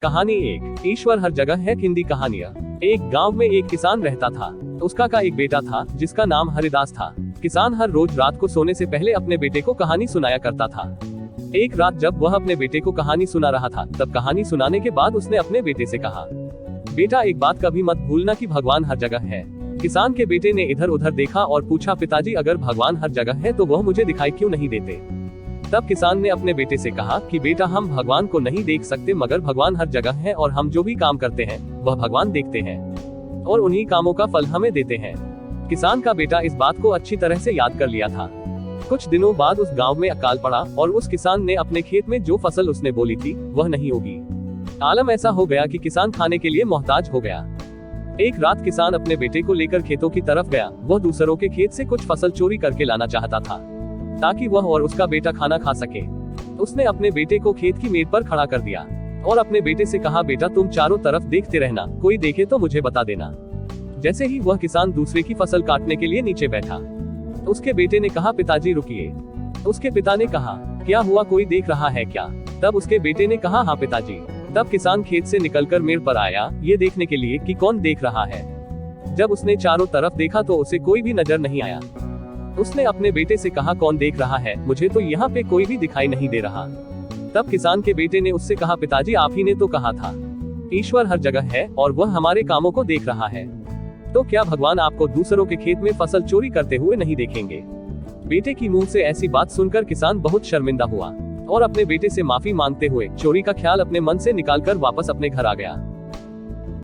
कहानी एक, ईश्वर हर जगह है। हिंदी कहानियाँ। एक गांव में एक किसान रहता था। उसका एक बेटा था जिसका नाम हरिदास था। किसान हर रोज रात को सोने से पहले अपने बेटे को कहानी सुनाया करता था। एक रात जब वह अपने बेटे को कहानी सुना रहा था, तब कहानी सुनाने के बाद उसने अपने बेटे से कहा, बेटा एक बात कभी मत भूलना कि भगवान हर जगह है। किसान के बेटे ने इधर उधर देखा और पूछा, पिताजी अगर भगवान हर जगह है तो वह मुझे दिखाई क्यों नहीं देते। तब किसान ने अपने बेटे से कहा कि बेटा हम भगवान को नहीं देख सकते, मगर भगवान हर जगह है और हम जो भी काम करते हैं वह भगवान देखते हैं और उन्हीं कामों का फल हमें देते हैं। किसान का बेटा इस बात को अच्छी तरह से याद कर लिया था। कुछ दिनों बाद उस गांव में अकाल पड़ा और उस किसान ने अपने खेत में जो फसल उसने बोली थी वह नहीं उगी। आलम ऐसा हो गया कि किसान खाने के लिए मोहताज हो गया। एक रात किसान अपने बेटे को लेकर खेतों की तरफ गया। वह दूसरों के खेत से कुछ फसल चोरी करके लाना चाहता था ताकि वह और उसका बेटा खाना खा सके। उसने अपने बेटे को खेत की मेड़ पर खड़ा कर दिया और अपने बेटे से कहा, बेटा तुम चारों तरफ देखते रहना, कोई देखे तो मुझे बता देना। जैसे ही वह किसान दूसरे की फसल काटने के लिए नीचे बैठा, उसके बेटे ने कहा, पिताजी रुकिए। उसके पिता ने कहा, क्या हुआ, कोई देख रहा है क्या? तब उसके बेटे ने कहा, हाँ पिताजी। तब किसान खेत से निकलकर मेड़ पर आया, ये देखने के लिए कि कौन देख रहा है। जब उसने चारों तरफ देखा तो उसे कोई भी नजर नहीं आया। उसने अपने बेटे से कहा, कौन देख रहा है? मुझे तो यहाँ पे कोई भी दिखाई नहीं दे रहा। तब किसान के बेटे ने उससे कहा, पिताजी आप ही ने तो कहा था ईश्वर हर जगह है और वह हमारे कामों को देख रहा है, तो क्या भगवान आपको दूसरों के खेत में फसल चोरी करते हुए नहीं देखेंगे? बेटे की मुंह से ऐसी बात सुनकर किसान बहुत शर्मिंदा हुआ और अपने बेटे से माफी मांगते हुए चोरी का ख्याल अपने मन से निकालकर वापस अपने घर आ गया।